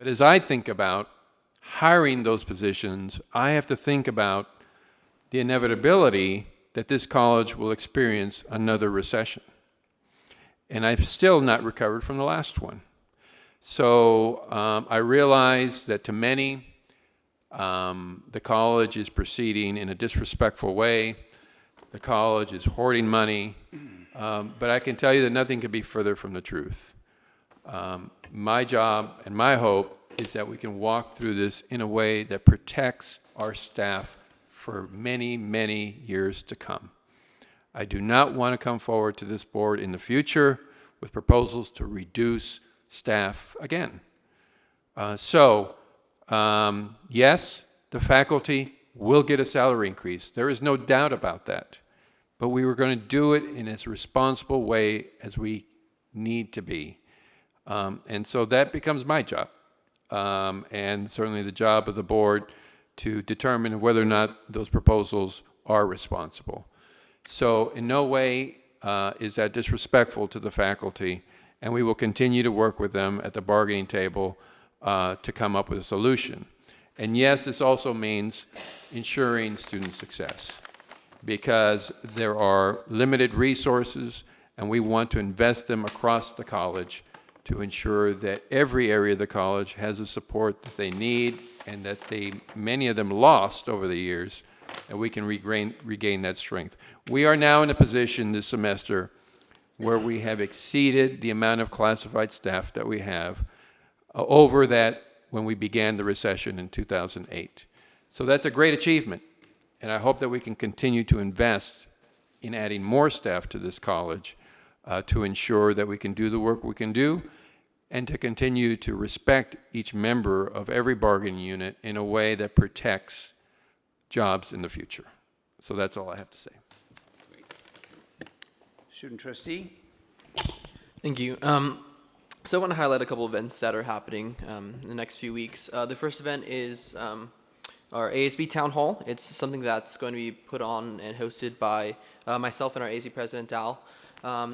But as I think about hiring those positions, I have to think about the inevitability that this college will experience another recession. And I've still not recovered from the last one. So I realize that to many, the college is proceeding in a disrespectful way. The college is hoarding money. But I can tell you that nothing could be further from the truth. My job and my hope is that we can walk through this in a way that protects our staff for many, many years to come. I do not want to come forward to this board in the future with proposals to reduce staff again. Yes, the faculty will get a salary increase. There is no doubt about that. But we were going to do it in as responsible way as we need to be. And so that becomes my job, and certainly the job of the board to determine whether or not those proposals are responsible. So in no way is that disrespectful to the faculty, and we will continue to work with them at the bargaining table to come up with a solution. And yes, this also means ensuring student success, because there are limited resources, and we want to invest them across the college to ensure that every area of the college has the support that they need and that many of them lost over the years, and we can regain that strength. We are now in a position this semester where we have exceeded the amount of classified staff that we have over that when we began the recession in 2008. So that's a great achievement, and I hope that we can continue to invest in adding more staff to this college to ensure that we can do the work we can do and to continue to respect each member of every bargaining unit in a way that protects jobs in the future. So that's all I have to say. Student trustee. Thank you. So I want to highlight a couple events that are happening in the next few weeks. The first event is our ASB Town Hall. It's something that's going to be put on and hosted by myself and our ASB President, Dal.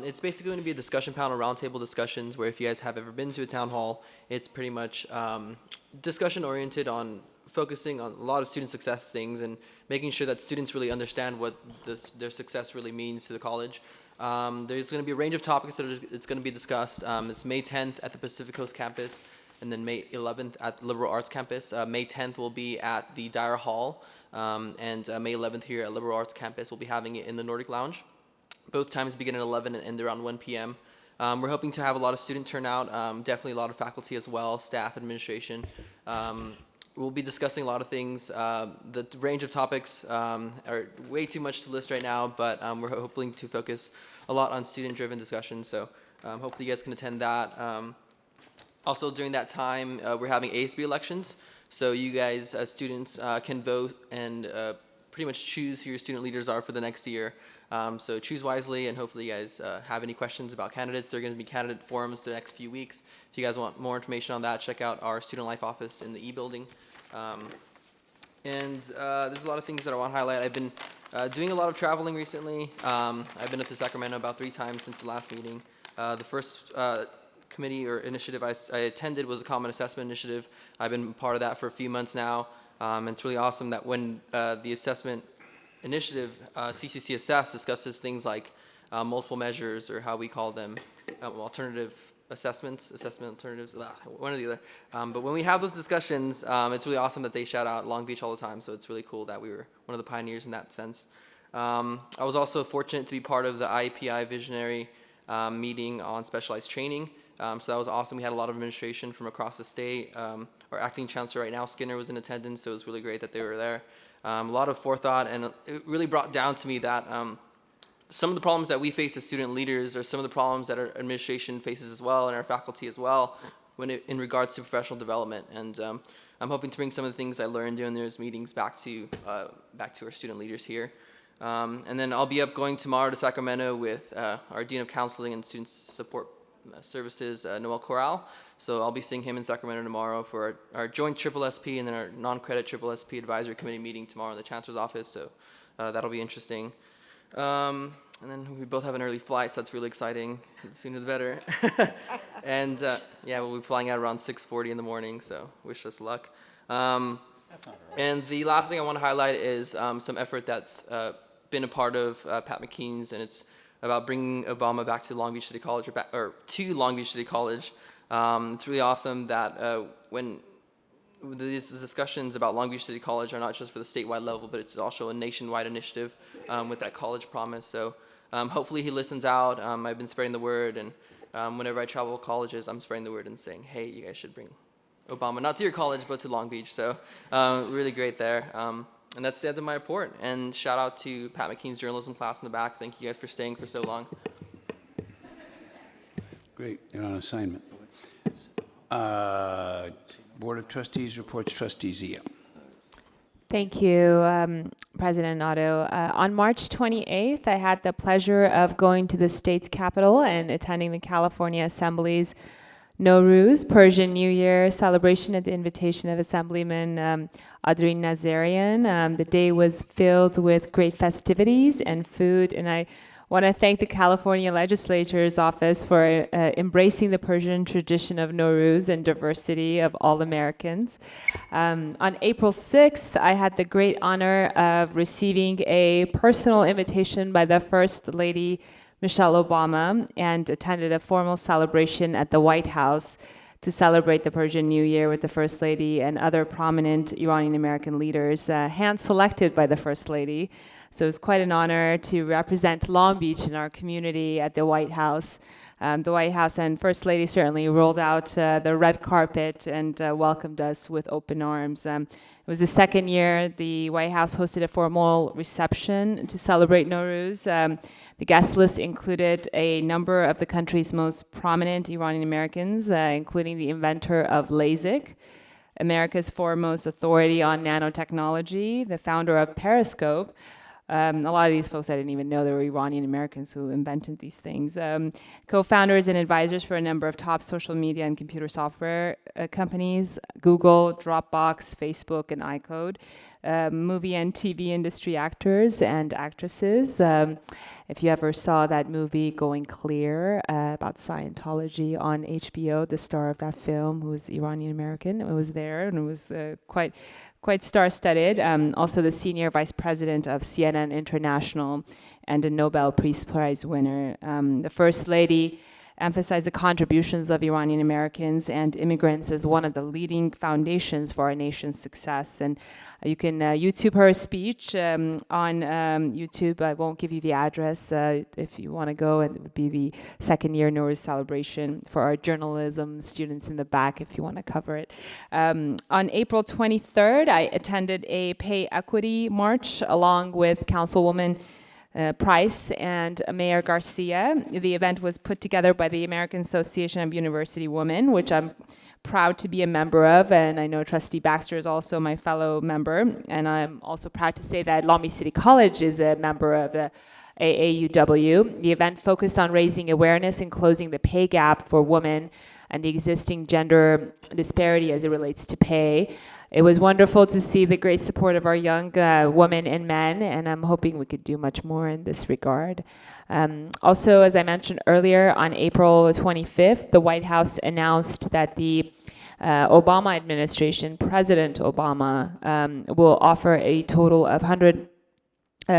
It's basically going to be a discussion panel, roundtable discussions, where if you guys have ever been to a town hall, it's pretty much discussion oriented on focusing on a lot of student success things and making sure that students really understand what their success really means to the college. There's going to be a range of topics that it's going to be discussed. It's May 10th at the Pacific Coast campus, and then May 11th at the Liberal Arts campus. May 10th will be at the Dyer Hall, and May 11th here at Liberal Arts campus. We'll be having it in the Nordic Lounge. Both times begin at 11 and end around 1 p.m. We're hoping to have a lot of student turnout, definitely a lot of faculty as well, staff, administration. We'll be discussing a lot of things. The range of topics are way too much to list right now, but we're hoping to focus a lot on student-driven discussions, so hopefully you guys can attend that. Also, during that time, we're having ASB elections, so you guys as students can vote and pretty much choose who your student leaders are for the next year. So choose wisely, and hopefully you guys have any questions about candidates. There are going to be candidate forums the next few weeks. If you guys want more information on that, check out our student life office in the E building. There's a lot of things that I want to highlight. I've been doing a lot of traveling recently. I've been up to Sacramento about 3 times since the last meeting. The first committee or initiative I attended was a Common Assessment Initiative. I've been part of that for a few months now. And it's really awesome that when the assessment initiative, CCC Assess, discusses things like multiple measures, or how we call them, alternative assessment alternatives, one or the other. But when we have those discussions, it's really awesome that they shout out Long Beach all the time, so it's really cool that we were one of the pioneers in that sense. I was also fortunate to be part of the IEPI Visionary meeting on specialized training. So that was awesome. We had a lot of administration from across the state. Our acting chancellor right now, Skinner, was in attendance, so it was really great that they were there. A lot of forethought, and it really brought down to me that some of the problems that we face as student leaders are some of the problems that our administration faces as well, and our faculty as well, in regards to professional development. And I'm hoping to bring some of the things I learned during those meetings back to our student leaders here. And then I'll be going tomorrow to Sacramento with our Dean of Counseling and Student Support Services, Noel Corral. So I'll be seeing him in Sacramento tomorrow for our joint Triple SP and then our non-credit Triple SP Advisory Committee meeting tomorrow in the Chancellor's office. So that'll be interesting. And then we both have an early flight, so that's really exciting. The sooner the better. And yeah, we'll be flying out around 6:40 in the morning, so wish us luck. And the last thing I want to highlight is some effort that's been a part of Pat McKean's, and it's about bringing Obama back to Long Beach City College, or to Long Beach City College. It's really awesome that when these discussions about Long Beach City College are not just for the statewide level, but it's also a nationwide initiative with that college promise. So hopefully he listens out. I've been spreading the word, and whenever I travel colleges, I'm spreading the word and saying, hey, you guys should bring Obama, not to your college, but to Long Beach. So really great there. And that's the end of my report. And shout out to Pat McKean's journalism class in the back. Thank you guys for staying for so long. Great, you're on assignment. Board of Trustees reports, Trustee Zia. Thank you, President Otto. On March 28th, I had the pleasure of going to the state's capital and attending the California Assembly's Nowruz, Persian New Year celebration at the invitation of Assemblyman Adrien Nazarian. The day was filled with great festivities and food, and I want to thank the California Legislature's office for embracing the Persian tradition of Nowruz and diversity of all Americans. On April 6th, I had the great honor of receiving a personal invitation by the First Lady, Michelle Obama, and attended a formal celebration at the White House to celebrate the Persian New Year with the First Lady and other prominent Iranian American leaders, hand-selected by the First Lady. So it was quite an honor to represent Long Beach in our community at the White House. The White House and First Lady certainly rolled out the red carpet and welcomed us with open arms. It was the second year the White House hosted a formal reception to celebrate Nowruz. The guest list included a number of the country's most prominent Iranian Americans, including the inventor of LASIK, America's foremost authority on nanotechnology, the founder of Periscope. A lot of these folks I didn't even know they were Iranian Americans who invented these things. Co-founders and advisors for a number of top social media and computer software companies, Google, Dropbox, Facebook, and iCode. Movie and TV industry actors and actresses. If you ever saw that movie Going Clear about Scientology on HBO, the star of that film, who was Iranian American, it was there, and it was quite star-studded. Also the senior vice president of CNN International and a Nobel Peace Prize winner. The First Lady emphasized the contributions of Iranian Americans and immigrants as one of the leading foundations for our nation's success. And you can YouTube her speech on YouTube. I won't give you the address if you want to go. And it would be the second year Nowruz celebration for our journalism students in the back if you want to cover it. On April 23rd, I attended a pay equity march along with Councilwoman Price and Mayor Garcia. The event was put together by the American Association of University Women, which I'm proud to be a member of, and I know Trustee Baxter is also my fellow member, and I'm also proud to say that Long Beach City College is a member of the AAUW. The event focused on raising awareness and closing the pay gap for women and the existing gender disparity as it relates to pay. It was wonderful to see the great support of our young women and men, and I'm hoping we could do much more in this regard. Also, as I mentioned earlier, on April 25th, the White House announced that the Obama administration, President Obama, will offer a total of $100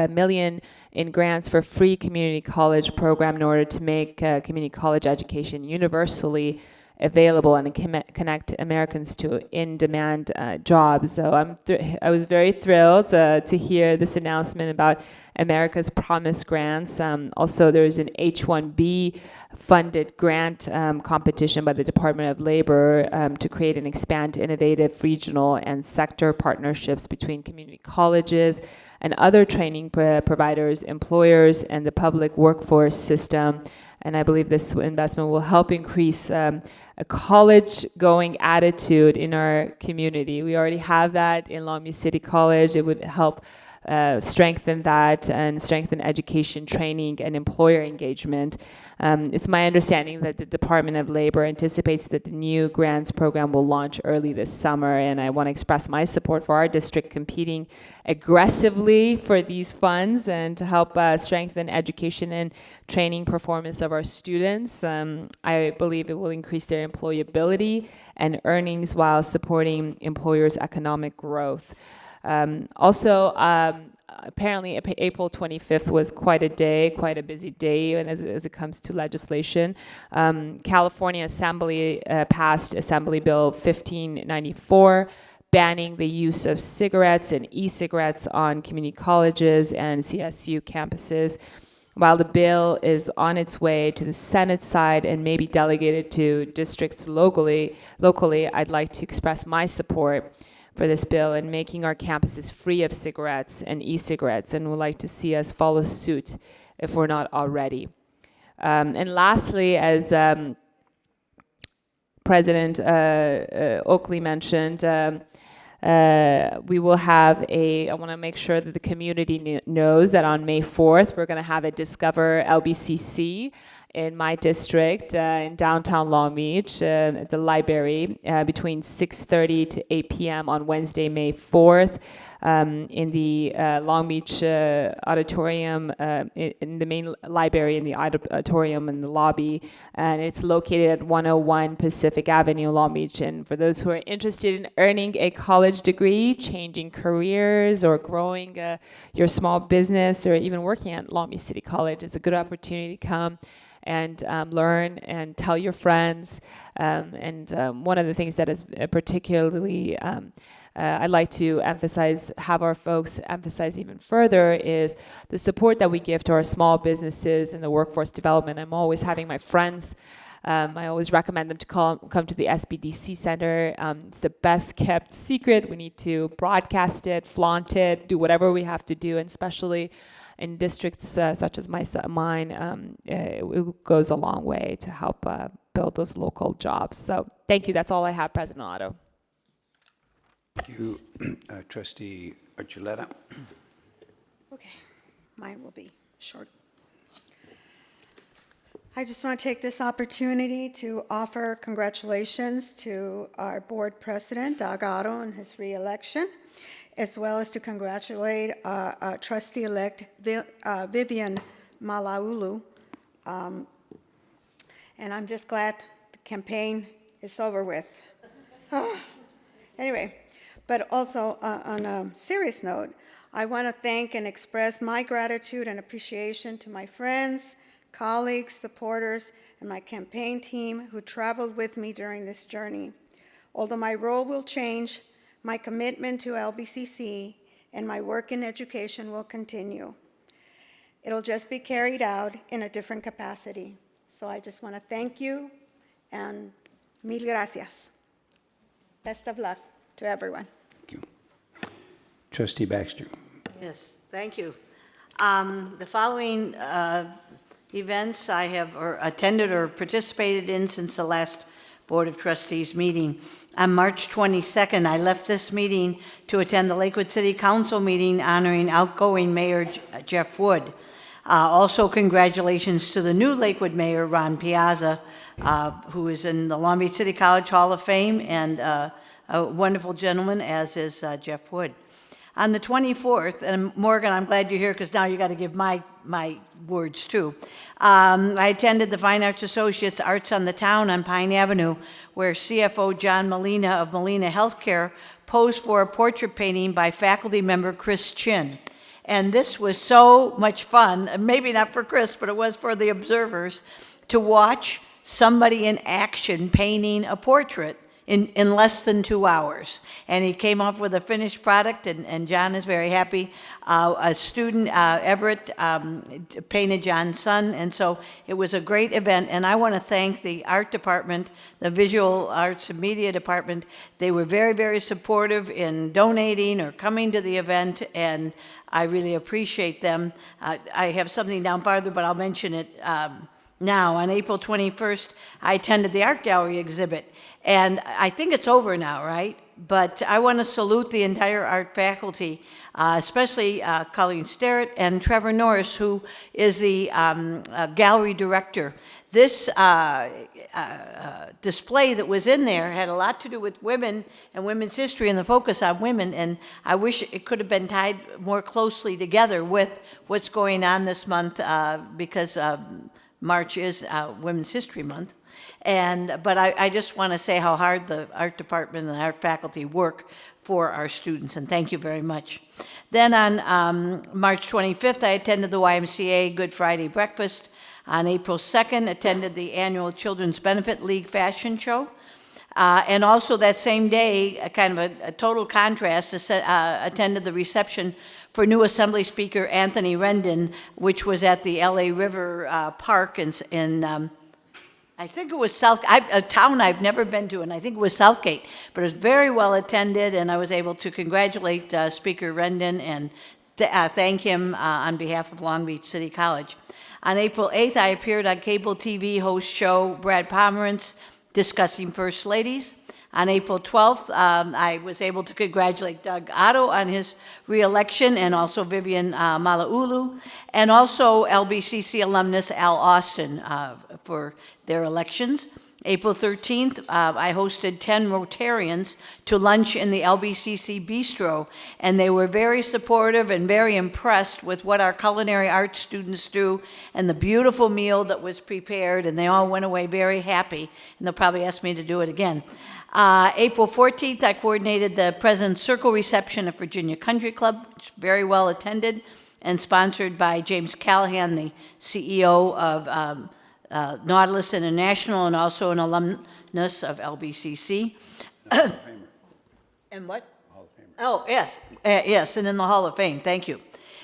million in grants for free community college program in order to make community college education universally available and connect Americans to in-demand jobs. So I was very thrilled to hear this announcement about America's Promise grants. Also, there's an H-1B funded grant competition by the Department of Labor to create and expand innovative regional and sector partnerships between community colleges and other training providers, employers, and the public workforce system. And I believe this investment will help increase a college-going attitude in our community. We already have that in Long Beach City College. It would help strengthen that and strengthen education, training, and employer engagement. It's my understanding that the Department of Labor anticipates that the new grants program will launch early this summer, and I want to express my support for our district competing aggressively for these funds and to help strengthen education and training performance of our students. I believe it will increase their employability and earnings while supporting employers' economic growth. Apparently April 25th was quite a busy day, and as it comes to legislation. California Assembly passed Assembly Bill 1594, banning the use of cigarettes and e-cigarettes on community colleges and CSU campuses. While the bill is on its way to the Senate side and may be delegated to districts locally, I'd like to express my support for this bill and making our campuses free of cigarettes and e-cigarettes, and would like to see us follow suit if we're not already. And lastly, as President Oakley mentioned, we will have I want to make sure that the community knows that on May 4th, we're going to have a Discover LBCC in my district in downtown Long Beach at the library between 6:30 to 8 p.m. on Wednesday, May 4th in the Long Beach auditorium, in the main library in the auditorium in the lobby. And it's located at 101 Pacific Avenue, Long Beach. And for those who are interested in earning a college degree, changing careers, or growing your small business, or even working at Long Beach City College, it's a good opportunity to come and learn and tell your friends. One of the things that is particularly I'd like to have our folks emphasize even further is the support that we give to our small businesses and the workforce development. I'm always having my friends, I always recommend them to come to the SBDC Center. It's the best kept secret. We need to broadcast it, flaunt it, do whatever we have to do, and especially in districts such as mine, it goes a long way to help build those local jobs. So thank you. That's all I have, President Otto. Thank you, Trustee Archuleta. Okay, mine will be short. I just want to take this opportunity to offer congratulations to our board president, Doug Otto, on his re-election, as well as to congratulate trustee-elect Vivian Malauulu. And I'm just glad the campaign is over with. Anyway, but also on a serious note, I want to thank and express my gratitude and appreciation to my friends, colleagues, supporters, and my campaign team who traveled with me during this journey. Although my role will change, my commitment to LBCC and my work in education will continue. It'll just be carried out in a different capacity. So I just want to thank you and mil gracias. Best of luck to everyone. Thank you. Trustee Baxter. Yes, thank you. The following events I have attended or participated in since the last Board of Trustees meeting. On March 22nd, I left this meeting to attend the Lakewood City Council meeting honoring outgoing Mayor Jeff Wood. Also, congratulations to the new Lakewood Mayor, Ron Piazza, who is in the Long Beach City College Hall of Fame, and a wonderful gentleman, as is Jeff Wood. On the 24th, and Morgan, I'm glad you're here because now you got to give my words too. I attended the Fine Arts Associates Arts on the Town on Pine Avenue, where CFO John Molina of Molina Healthcare posed for a portrait painting by faculty member Chris Chin. And this was so much fun, maybe not for Chris, but it was for the observers, to watch somebody in action painting a portrait in less than 2 hours. And he came up with a finished product, and John is very happy. A student, Everett, painted John's son, and so it was a great event. And I want to thank the art department, the visual arts and media department. They were very, very supportive in donating or coming to the event, and I really appreciate them. I have something down farther, but I'll mention it Now, on April 21st, I attended the Art Gallery exhibit, and I think it's over now, right? But I want to salute the entire art faculty, especially Colleen Sterrett and Trevor Norris, who is the gallery director. This display that was in there had a lot to do with women and women's history and the focus on women, and I wish it could have been tied more closely together with what's going on this month, because March is Women's History Month. But I just want to say how hard the art department and the art faculty work for our students, and thank you very much. Then on March 25th, I attended the YMCA Good Friday Breakfast. On April 2nd, attended the annual Children's Benefit League Fashion Show. And also that same day, kind of a total contrast, attended the reception for new Assembly Speaker Anthony Rendon, which was at the LA River Park in I think it was a town I've never been to, and I think it was Southgate. But it was very well attended, and I was able to congratulate Speaker Rendon and thank him on behalf of Long Beach City College. On April 8th, I appeared on cable TV host show Brad Pomerantz discussing First Ladies. On April 12th, I was able to congratulate Doug Otto on his reelection, and also Vivian Malauulu, and also LBCC alumnus Al Austin for their elections. April 13th, I hosted 10 Rotarians to lunch in the LBCC Bistro, and they were very supportive and very impressed with what our culinary arts students do and the beautiful meal that was prepared, and they all went away very happy, and they'll probably ask me to do it again. April 14th, I coordinated the President's Circle reception at Virginia Country Club, which was very well attended and sponsored by James Callahan, the CEO of Nautilus International, and also an alumnus of LBCC. And what? Hall of Fame. Oh, yes, yes, and in the Hall of Fame, thank you.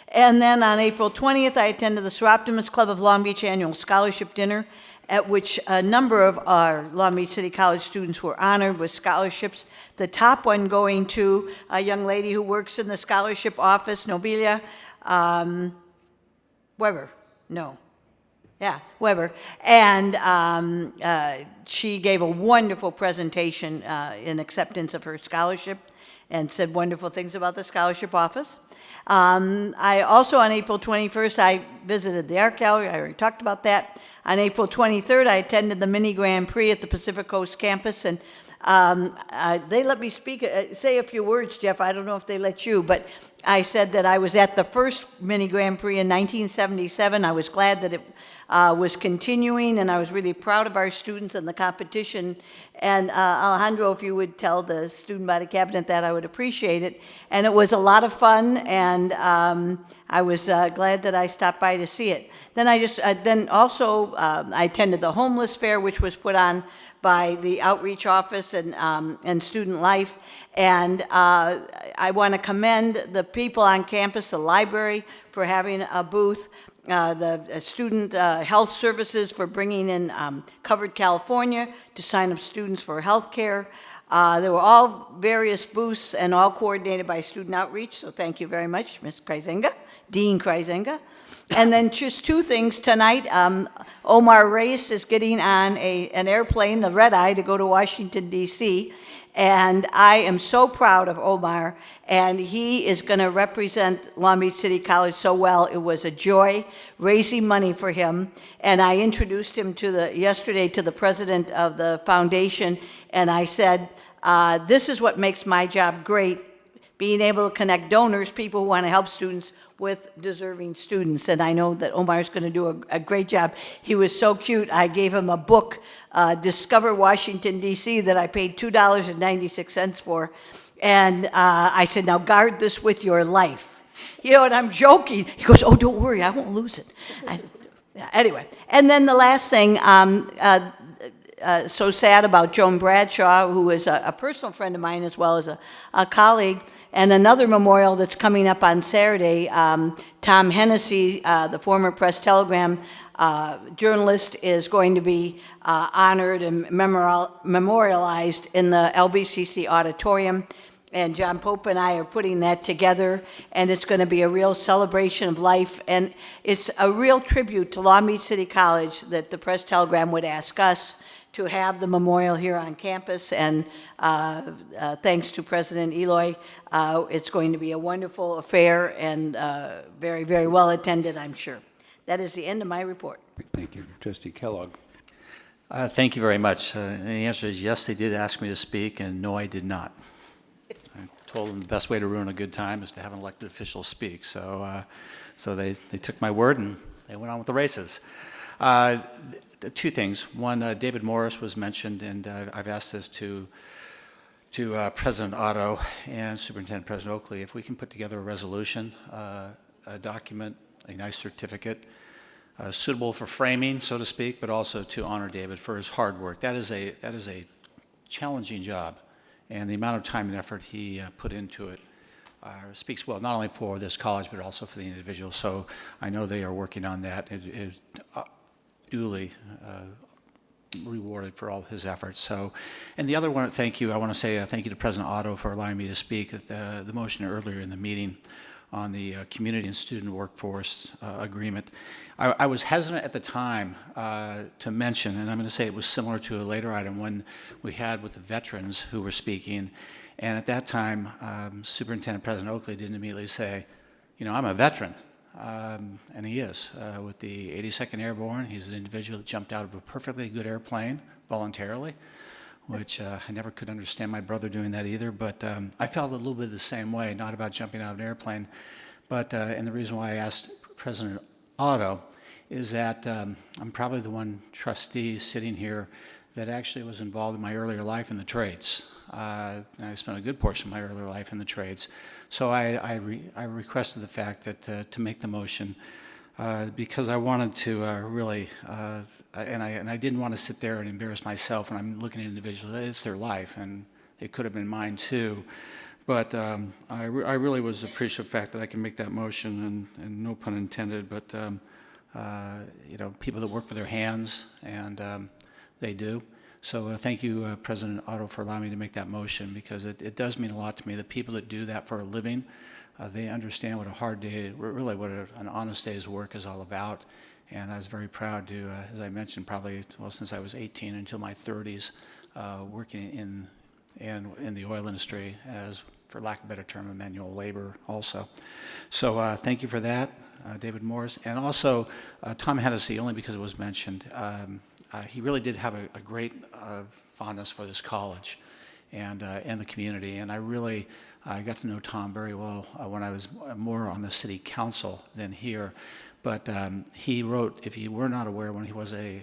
And then on April 20th, I attended the Seroptimus Club of Long Beach annual scholarship dinner, at which a number of our Long Beach City College students were honored with scholarships. The top one going to a young lady who works in the scholarship office, Nobilia Weber. No. Yeah, Weber. And she gave a wonderful presentation in acceptance of her scholarship and said wonderful things about the scholarship office. I also, on April 21st, I visited the art gallery. I already talked about that. On April 23rd, I attended the mini Grand Prix at the Pacific Coast campus, and they let me speak, say a few words, Jeff. I don't know if they let you, but I said that I was at the first mini Grand Prix in 1977. I was glad that it was continuing, and I was really proud of our students and the competition. And Alejandro, if you would tell the student body cabinet that, I would appreciate it. And it was a lot of fun, and I was glad that I stopped by to see it. Then I attended the Homeless Fair, which was put on by the Outreach Office and Student Life. And I want to commend the people on campus, the library for having a booth, the Student Health Services for bringing in Covered California to sign up students for health care. There were all various booths and all coordinated by Student Outreach, so thank you very much, Ms. Kreisenga, Dean Kreisenga. And then just two things tonight. Omar Reyes is getting on an airplane, the red eye, to go to Washington, D.C., and I am so proud of Omar, and he is going to represent Long Beach City College so well. It was a joy raising money for him, and I introduced him yesterday to the president of the foundation, and I said, this is what makes my job great, being able to connect donors, people who want to help students, with deserving students. And I know that Omar's going to do a great job. He was so cute. I gave him a book, Discover Washington, D.C., that I paid $2.96 for. And I said, now guard this with your life. You know, and I'm joking. He goes, oh, don't worry, I won't lose it. Anyway, and then the last thing, so sad about Joan Bradshaw, who is a personal friend of mine as well as a colleague. And another memorial that's coming up on Saturday, Tom Hennessy, the former Press Telegram journalist, is going to be honored and memorialized in the LBCC auditorium. And John Pope and I are putting that together, and it's going to be a real celebration of life. And it's a real tribute to Long Beach City College that the Press Telegram would ask us to have the memorial here on campus. And thanks to President Eloy, it's going to be a wonderful affair and very, very well attended, I'm sure. That is the end of my report. Thank you. Trustee Kellogg. Thank you very much. And the answer is yes, they did ask me to speak, and no, I did not. I told them the best way to ruin a good time is to have an elected official speak. So they took my word and they went on with the races. Two things. One, David Morris was mentioned, and I've asked this to President Otto and Superintendent President Oakley, if we can put together a resolution, a document, a nice certificate, suitable for framing, so to speak, but also to honor David for his hard work. That is a challenging job, and the amount of time and effort he put into it speaks well, not only for this college, but also for the individual. So I know they are working on that. It is duly rewarded for all his efforts. So, and the other one, thank you. I want to say thank you to President Otto for allowing me to speak at the motion earlier in the meeting on the community and student workforce agreement. I was hesitant at the time to mention, and I'm going to say it was similar to a later item when we had with the veterans who were speaking. And at that time, Superintendent President Oakley didn't immediately say, you know, I'm a veteran. And he is. With the 82nd Airborne, he's an individual that jumped out of a perfectly good airplane voluntarily, which I never could understand my brother doing that either. But I felt a little bit the same way, not about jumping out of an airplane. But, and the reason why I asked President Otto is that I'm probably the one trustee sitting here that actually was involved in my earlier life in the trades. I spent a good portion of my earlier life in the trades. So I requested the fact that to make the motion because I wanted to really, and I didn't want to sit there and embarrass myself when I'm looking at individuals. It's their life, and it could have been mine too. But I really was appreciative of the fact that I can make that motion, and no pun intended, but you know, people that work with their hands, and they do. So thank you, President Otto, for allowing me to make that motion, because it does mean a lot to me. The people that do that for a living, they understand what a hard day, really what an honest day's work is all about. And I was very proud to, as I mentioned, probably, well, since I was 18 until my 30s, working in the oil industry as, for lack of a better term, a manual labor also. So thank you for that, David Morris. And also Tom Hennessy, only because it was mentioned. He really did have a great fondness for this college and the community. And I got to know Tom very well when I was more on the city council than here. But he wrote, if you were not aware, when he was a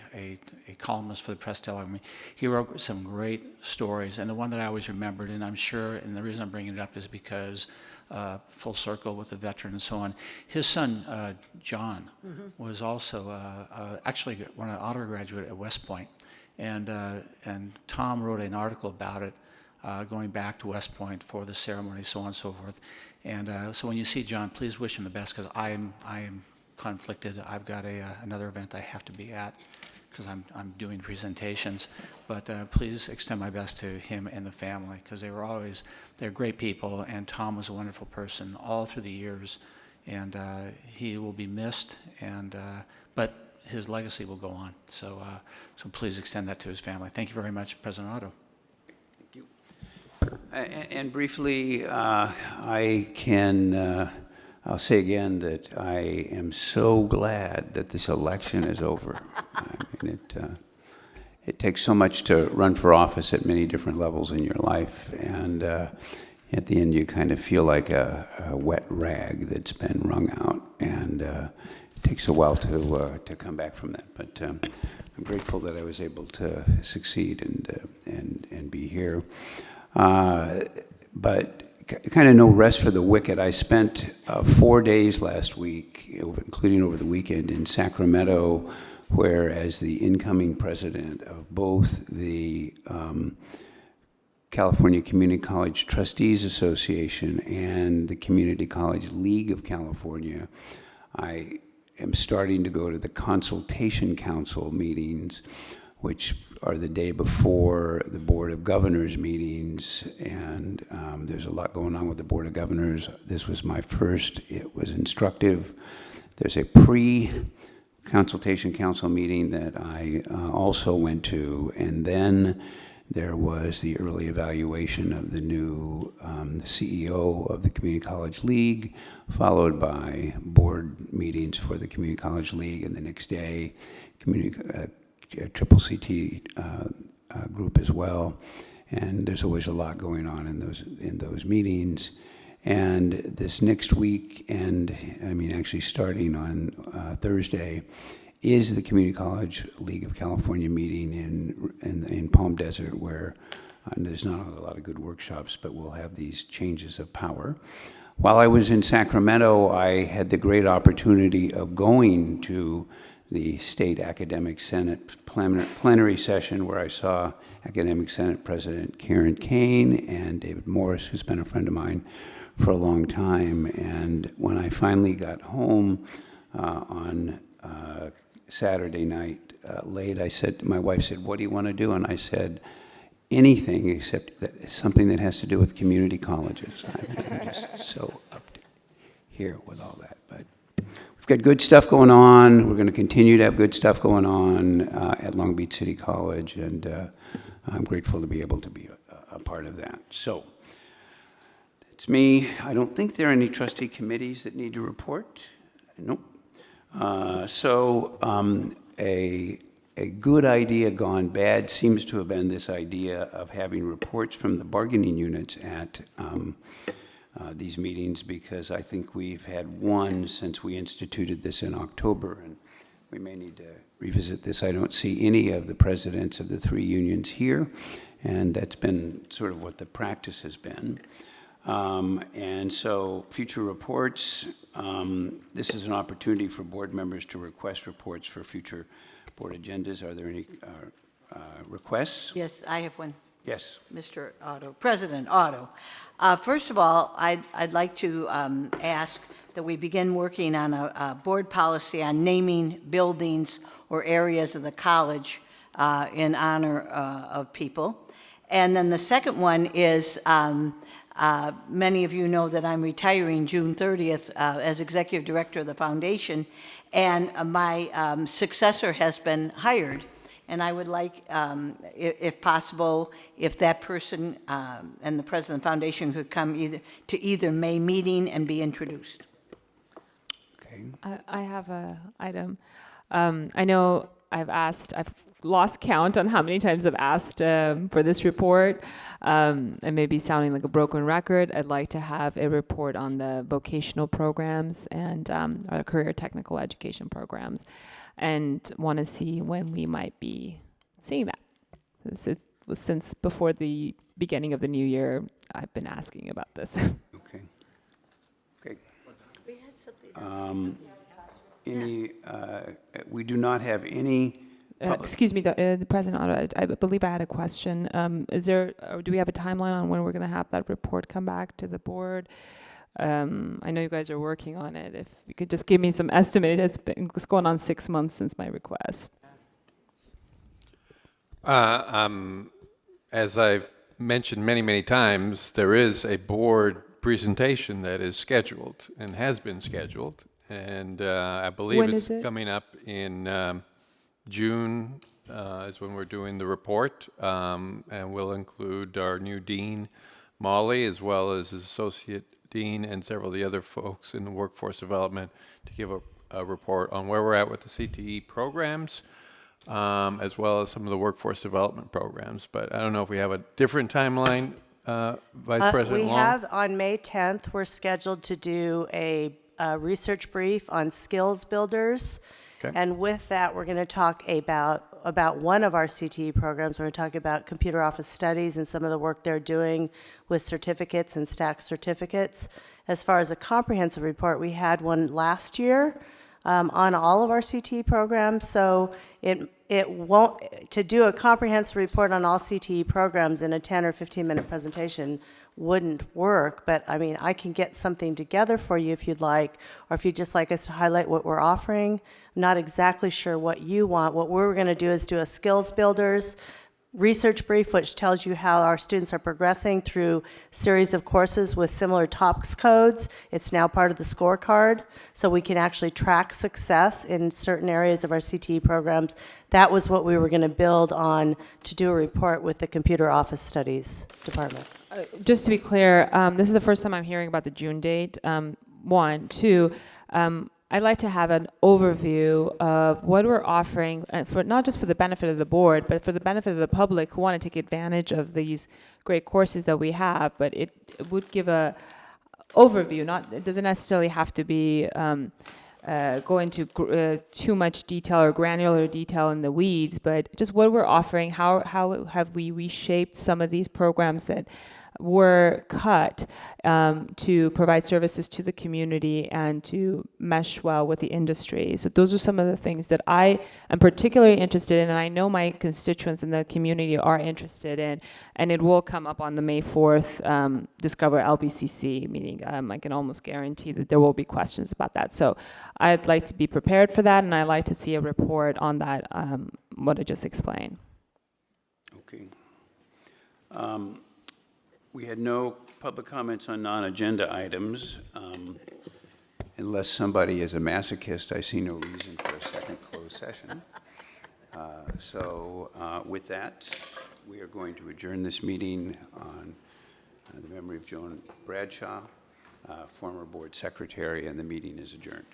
columnist for the Press Telegram, he wrote some great stories. And the one that I always remembered, and I'm sure, and the reason I'm bringing it up is because full circle with the veteran and so on. His son, John, was also actually an honor graduate at West Point. And Tom wrote an article about it, going back to West Point for the ceremony, so on and so forth. And so when you see John, please wish him the best, because I am conflicted. I've got another event I have to be at because I'm doing presentations. But please extend my best to him and the family, because they're great people, and Tom was a wonderful person all through the years, and he will be missed, but his legacy will go on. So please extend that to his family. Thank you very much, President Otto. Thank you. And briefly, I'll say again that I am so glad that this election is over. I mean, it takes so much to run for office at many different levels in your life, and at the end you kind of feel like a wet rag that's been wrung out, and it takes a while to come back from that. But I'm grateful that I was able to succeed and be here. But kind of no rest for the wicked. I spent 4 days last week, including over the weekend, in Sacramento, where as the incoming president of both the California Community College Trustees Association and the Community College League of California, I am starting to go to the Consultation Council meetings, which are the day before the Board of Governors meetings, and there's a lot going on with the Board of Governors. This was my first. It was instructive. There's a pre-consultation council meeting that I also went to, and then there was the early evaluation of the new CEO of the Community College League, followed by board meetings for the Community College League, and the next day, Triple CT group as well. And there's always a lot going on in those meetings. And this next week, and I mean actually starting on Thursday, is the Community College League of California meeting in Palm Desert, where there's not a lot of good workshops, but we'll have these changes of power. While I was in Sacramento, I had the great opportunity of going to the State Academic Senate plenary session, where I saw Academic Senate President Karen Kane and David Morris, who's been a friend of mine for a long time. And when I finally got home on Saturday night late, my wife said, "What do you want to do?" And I said, "Anything except something that has to do with community colleges." I'm just so up to here with all that. But we've got good stuff going on. We're going to continue to have good stuff going on at Long Beach City College, and I'm grateful to be able to be a part of that. So it's me. I don't think there are any trustee committees that need to report. Nope. A good idea gone bad seems to have been this idea of having reports from the bargaining units at these meetings, because I think we've had one since we instituted this in October, and we may need to revisit this. I don't see any of the presidents of the three unions here, and that's been sort of what the practice has been. And so future reports, this is an opportunity for board members to request reports for future board agendas. Are there any requests? Yes, I have one. Yes. Mr. Otto, President Otto. First of all, I'd like to ask that we begin working on a board policy on naming buildings or areas of the college in honor of people. And then the second one is, many of you know that I'm retiring June 30th as executive director of the foundation, and my successor has been hired. And I would like, if possible, if that person and the president of the foundation could come to either May meeting and be introduced. Okay. I have a item. I know I've lost count on how many times I've asked for this report. And maybe sounding like a broken record, I'd like to have a report on the vocational programs and our career technical education programs, and want to see when we might be seeing that. Since before the beginning of the new year, I've been asking about this. Okay. Okay. We do not have any excuse me, the President Otto, I believe I had a question. Do we have a timeline on when we're going to have that report come back to the board? I know you guys are working on it. If you could just give me some estimate. It's going on 6 months since my request. As I've mentioned many, many times, there is a board presentation that is scheduled and has been scheduled. And I believe When it's is it? coming up in June is when we're doing the report. And we'll include our new dean, Molly, as well as his associate dean and several of the other folks in the workforce development to give a report on where we're at with the CTE programs, as well as some of the workforce development programs. But I don't know if we have a different timeline, Vice President We Long? have on May 10th, we're scheduled to do a research brief on skills builders. Okay. And with that, we're going to talk about one of our CTE programs. We're going to talk about computer office studies and some of the work they're doing with certificates and stacked certificates. As far as a comprehensive report, we had one last year on all of our CTE programs. So it won't, to do a comprehensive report on all CTE programs in a 10 or 15 minute presentation wouldn't work, but I mean, I can get something together for you if you'd like, or if you'd just like us to highlight what we're offering. I'm not exactly sure what you want. What we're going to do is do a skills builders research brief, which tells you how our students are progressing through series of courses with similar TOPS codes. It's now part of the scorecard, so we can actually track success in certain areas of our CTE programs. That was what we were going to build on to do a report with the Computer Office Studies Department. Just to be clear, this is the first time I'm hearing about the June date. One. Two, I'd like to have an overview of what we're offering, for not just for the benefit of the board, but for the benefit of the public who want to take advantage of these great courses that we have. But it would give a overview. It doesn't necessarily have to be go into too much detail or granular detail in the weeds, but just what we're offering. How have we reshaped some of these programs that were cut to provide services to the community and to mesh well with the industry. So those are some of the things that I am particularly interested in, and I know my constituents in the community are interested in, and it will come up on the May 4th Discover LBCC meeting. I can almost guarantee that there will be questions about that. So I'd like to be prepared for that, and I'd like to see a report on that, what I just explained. Okay. We had no public comments on non-agenda items. Unless somebody is a masochist, I see no reason for a second closed session. With that, we are going to adjourn this meeting on the memory of Joan Bradshaw, former board secretary, and the meeting is adjourned.